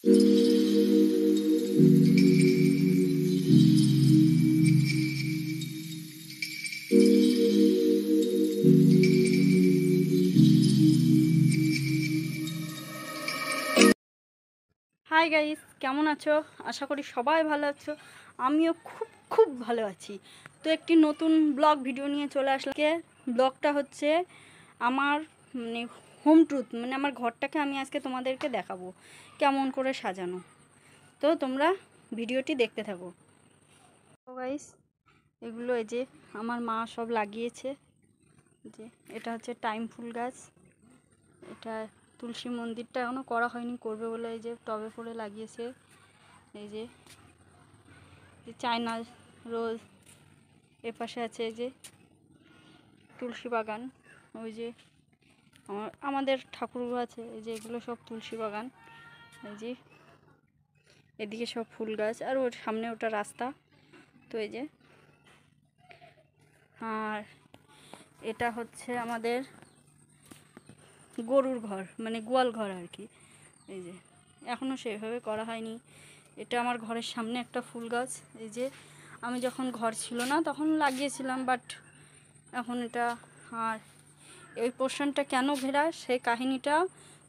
Hi guys, কেমন আছো? আশা করি সবাই ভালো আছো। আমিও খুব খুব ভালো আছি। তো একটি নতুন ব্লগ ভিডিও নিয়ে চলে আসলাম। ব্লগটা হচ্ছে আমার মানে হোম ট্যুর, মানে আমার ঘরটাকে আমি আজকে তোমাদেরকে দেখাবো কেমন করে সাজানো। তো তোমরা ভিডিওটি দেখতে থাকো। তো গাইস, এগুলো এই যে আমার মা সব লাগিয়েছে। যে এটা হচ্ছে টাইম ফুল গাছ, এটা তুলসী মন্দিরটা এখনও করা হয়নি, করবে বলে এই যে টবে করে লাগিয়েছে। এই যে চায়না রোজ, এপাশে আছে এই যে তুলসী বাগান। ওই যে আমাদের ঠাকুর আছে, এই যে এগুলো সব তুলসী বাগান। এই যে এদিকে সব ফুল গাছ, আর ওর সামনে ওটা রাস্তা। তো এই যে, আর এটা হচ্ছে আমাদের গরুর ঘর, মানে গোয়াল ঘর আর কি। এই যে এখনও সেভাবে করা হয়নি। এটা আমার ঘরের সামনে একটা ফুল গাছ। এই যে আমি যখন ঘর ছিল না তখন লাগিয়েছিলাম, বাট এখন এটা। আর এই পোর্শনটা কেন ঘেরা, সেই কাহিনীটা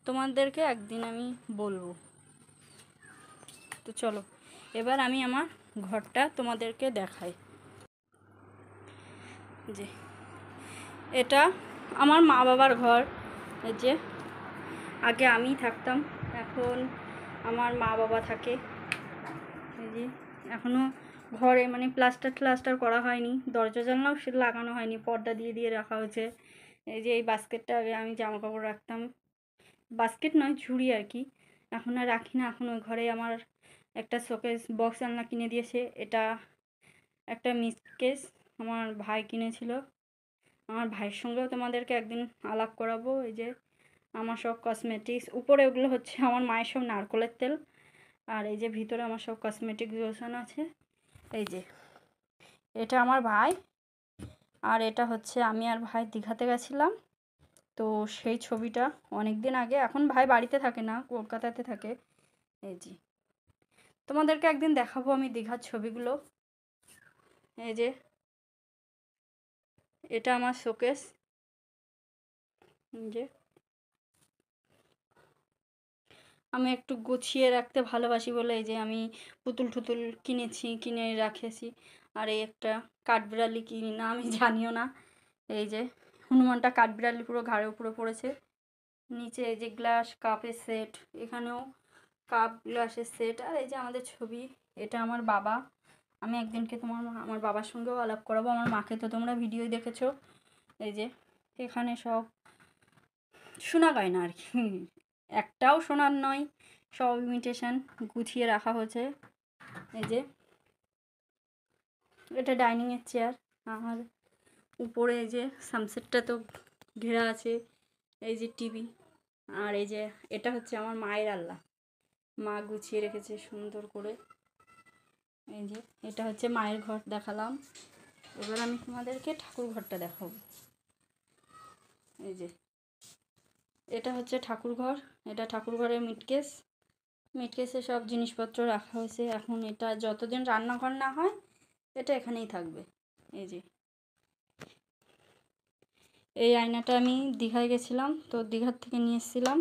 তোমাদেরকে একদিন আমি বলবো। তো চলো এবার আমি আমার ঘরটা তোমাদেরকে দেখাই। যে এটা আমার মা বাবার ঘর। এই যে আগে আমি থাকতাম, এখন আমার মা বাবা থাকে। এই যে এখনও ঘরে মানে প্লাস্টার করা হয়নি, দরজা জানলাও সে লাগানো হয়নি, পর্দা দিয়ে দিয়ে রাখা হয়েছে। এই যে এই বাস্কেটটা আগে আমি জামা কাপড় রাখতাম, বাস্কেট নয় ঝুড়ি আর কি, এখন আর রাখি না। এখন ওই ঘরে আমার একটা শোকেস বক্স আলনা কিনে দিয়েছে। এটা একটা মিসকেস আমার ভাই কিনেছিল। আমার ভাইয়ের সঙ্গেও তোমাদেরকে একদিন আলাপ করাবো। এই যে আমার সব কসমেটিক্স, উপরে ওগুলো হচ্ছে আমার মায়ের সব নারকলের তেল, আর এই যে ভিতরে আমার সব কসমেটিক লোশন আছে। এই যে এটা আমার ভাই, আর এটা হচ্ছে আমি আর ভাই দীঘাতে গেছিলাম, তো সেই ছবিটা অনেক দিন আগে। এখন ভাই বাড়িতে থাকে না, কলকাতাতে থাকে। এই যে তোমাদেরকে একদিন দেখাবো আমি দীঘার ছবিগুলো। এই যে এটা আমার শোকেস। যে আমি একটু গুছিয়ে রাখতে ভালোবাসি বলে এই যে আমি পুতুল টুতুল কিনেছি, কিনে রাখেছি। আর এই একটা কাঠবিড়ালি কিনি না আমি জানিও না। এই যে হনুমানটা কাঠবিড়ালি পুরো ঘাড়ের উপরে পড়েছে। নিচে এই যে গ্লাস কাপের সেট, এখানেও কাপ গ্লাসের সেট। আর এই যে আমাদের ছবি, এটা আমার বাবা। আমি একদিনকে আমার বাবার সঙ্গেও আলাপ করাবো। আমার মাকে তো তোমরা ভিডিও দেখেছো। এই যে এখানে সব সোনা গয়না আর কি, একটাও সোনার নয়, সব ইমিটেশন, গুছিয়ে রাখা হয়েছে। এই যে এটা ডাইনিংয়ের চেয়ার। আর উপরে এই যে সানসেটটা তো ঘেরা আছে। এই যে টিভি, আর এই যে এটা হচ্ছে আমার মায়ের আল্লাহ, মা গুছিয়ে রেখেছে সুন্দর করে। এই যে এটা হচ্ছে মায়ের ঘর দেখালাম। এবার আমি তোমাদেরকে ঠাকুর ঘরটা দেখাবো। এই যে এটা হচ্ছে ঠাকুর ঘর, এটা ঠাকুর ঘরের মিটকেসে সব জিনিসপত্র রাখা হয়েছে। এখন এটা যতদিন রান্নাঘর না হয় এটা এখানেই থাকবে। এই যে এই আয়নাটা আমি দীঘায় গেছিলাম, তো দীঘার থেকে নিয়ে এসেছিলাম।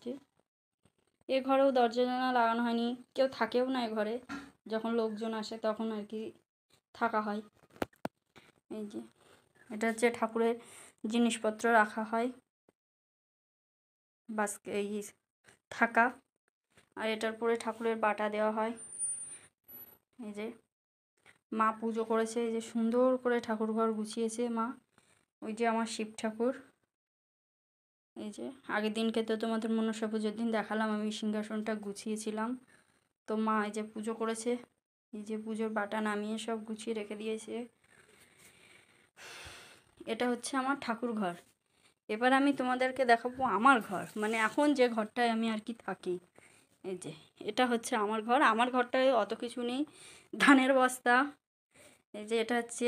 যে এ ঘরেও দরজা জানালা লাগানো হয়নি, কেউ থাকেও না এ ঘরে, যখন লোকজন আসে তখন আর কি থাকা হয়। এই যে এটা হচ্ছে ঠাকুরের জিনিসপত্র রাখা হয়, এই থাকা। আর এটার পরে ঠাকুরের বাটা দেওয়া হয়। এই যে মা পুজো করেছে, এই যে সুন্দর করে ঠাকুর ঘর গুছিয়েছে মা। ওই যে আমার শিব ঠাকুর। এই যে আগের দিনকে তো তোমাদের মনসা পুজোর দিন দেখালাম আমি সিংহাসনটা গুছিয়েছিলাম। তো মা এই যে পুজো করেছে, এই যে পুজোর বাটা নামিয়ে সব গুছিয়ে রেখে দিয়েছে। এটা হচ্ছে আমার ঠাকুর ঘর। এবার আমি তোমাদেরকে দেখাবো আমার ঘর, মানে এখন যে ঘরটায় আমি আর কি থাকি। এই যে এটা হচ্ছে আমার ঘর। আমার ঘরটায় অত কিছু নেই, ধানের বস্তা। এই যে এটা হচ্ছে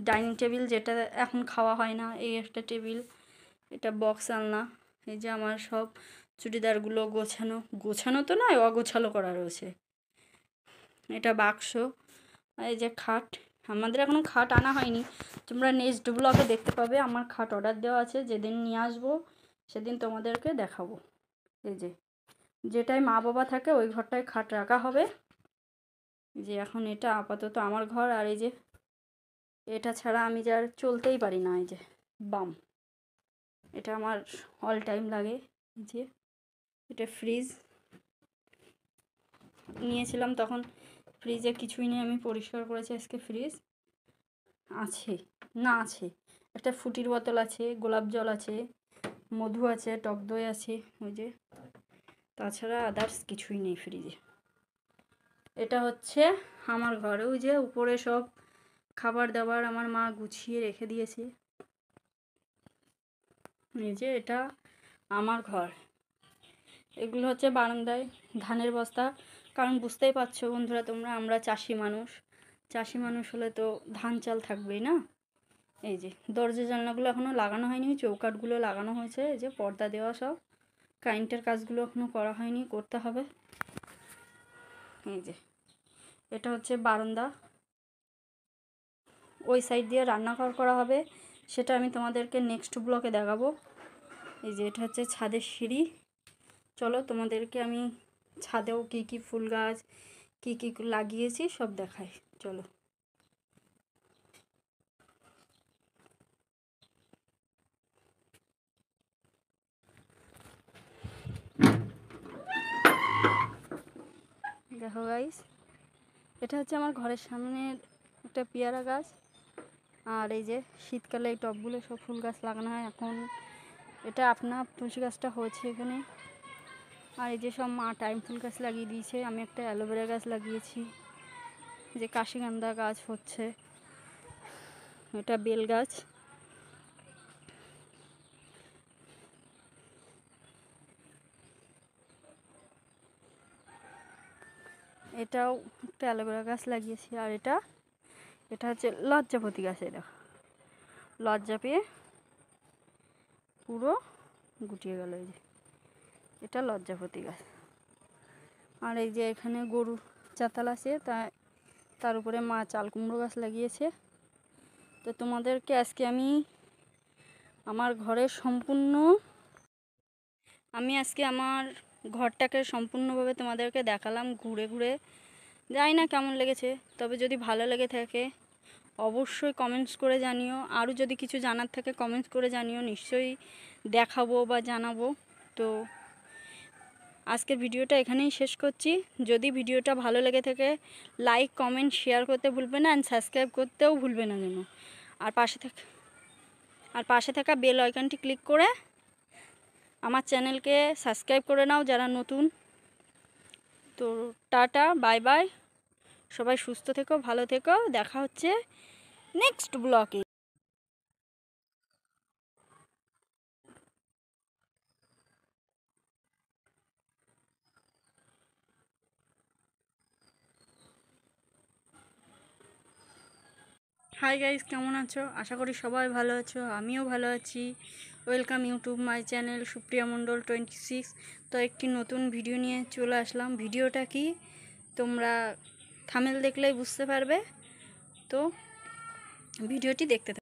ডাইনিং টেবিল, যেটা এখন খাওয়া হয় না, এই একটা টেবিল। এটা বক্স আলনা। এই যে আমার সব চুড়িদারগুলো গোছানো, গোছানো তো নয়, অগোছালো করা রয়েছে। এটা বাক্স, এই যে খাট। আমাদের এখনও খাট আনা হয়নি, তোমরা নেক্সট ব্লগে দেখতে পাবে। আমার খাট অর্ডার দেওয়া আছে, যেদিন নিয়ে আসবো সেদিন তোমাদেরকে দেখাবো। এই যে যেটায় মা বাবা থাকে ওই ঘরটায় খাট রাখা হবে। যে এখন এটা আপাতত আমার ঘর। আর এই যে এটা ছাড়া আমি যার চলতেই পারি না, এই যে বাম, এটা আমার অল টাইম লাগে। যে এটা ফ্রিজ নিয়েছিলাম তখন ফ্রিজে কিছুই নেই, আমি পরিষ্কার করেছি আজকে। ফ্রিজ আছে না, আছে একটা ফুটির বোতল আছে, গোলাপ জল আছে, মধু আছে, টক দই আছে, ওই যে, তাছাড়া আদার্স কিছুই নেই ফ্রিজে। এটা হচ্ছে আমার ঘরে, ওই যে উপরে সব খাবার দাবার আমার মা গুছিয়ে রেখে দিয়েছে। এই যে এটা আমার ঘর। এগুলো হচ্ছে বারান্দায় ধানের বস্তা, কারণ বুঝতেই পারছো বন্ধুরা তোমরা, আমরা চাষি মানুষ। চাষি মানুষ হলে তো ধান চাল থাকবেই না। এই যে দরজা জানলাগুলো এখনও লাগানো হয়নি, চৌকাঠগুলো লাগানো হয়েছে, এই যে পর্দা দেওয়া সব। কারেন্টের কাজগুলো এখনও করা হয়নি, করতে হবে। এই যে এটা হচ্ছে বারান্দা, ওই সাইড দিয়ে রান্নাঘর করা হবে, সেটা আমি তোমাদেরকে নেক্সট ব্লকে দেখাবো। এই যে এটা হচ্ছে ছাদের সিঁড়ি। চলো তোমাদেরকে আমি ছাদেও কী কী ফুল গাছ কী কী লাগিয়েছি সব দেখাই, চলো। দেখো গাইস, এটা হচ্ছে আমার ঘরের সামনের একটা পেয়ারা গাছ। আর এই যে শীতকালে এই টবগুলো সব ফুল গাছ লাগানো হয়। এখন এটা আপনার তুলসী গাছটা হয়েছে এখানে। আর এই যে সব মা টাইম ফুল গাছ লাগিয়ে দিয়েছে, আমি একটা অ্যালোভেরা গাছ লাগিয়েছি। যে কাশিগন্ধা গাছ হচ্ছে, এটা বেল গাছ। এটাও একটা অ্যালোভেরা গাছ লাগিয়েছি। আর এটা হচ্ছে লজ্জাপতি গাছ। এটা লজ্জা পেয়ে পুরো গুটিয়ে গেল, এই যে এটা লজ্জাপতি গাছ। আর এই যে এখানে গরু চাতাল আছে, তার উপরে মা চাল কুমড়ো গাছ লাগিয়েছে। তো তোমাদেরকে আজকে আমি আমার ঘরের আজকে আমার ঘরটাকে সম্পূর্ণভাবে তোমাদেরকে দেখালাম ঘুরে ঘুরে। জানি না কেমন লেগেছে, তবে যদি ভালো লেগে থাকে অবশ্যই কমেন্টস করে জানিও। আরও যদি কিছু জানার থাকে কমেন্টস করে জানিও, নিশ্চয়ই দেখাবো বা জানাবো। তো আজকের ভিডিওটা এখানেই শেষ করছি। যদি ভিডিওটা ভালো লেগে থাকে লাইক কমেন্ট শেয়ার করতে ভুলবে না, অ্যান্ড সাবস্ক্রাইব করতেও ভুলবে না যেন। আর পাশে থাকা বেল আইকনটি ক্লিক করে আমার চ্যানেলকে সাবস্ক্রাইব করে নাও যারা নতুন। তো টাটা, বাই বাই, সবাই সুস্থ থেকো, ভালো থেকো, দেখা হচ্ছে নেক্সট ব্লগে। হাই গাইস, কেমন আছো? আশা করি সবাই ভালো আছো, আমিও ভালো আছি। Welcome YouTube my channel Supriya Mondal 26। তো একটি নতুন ভিডিও নিয়ে চলে আসলাম। ভিডিওটা কি তোমরা থাম্বনেল দেখলেই বুঝতে পারবে। তো ভিডিওটি দেখতে থাকো।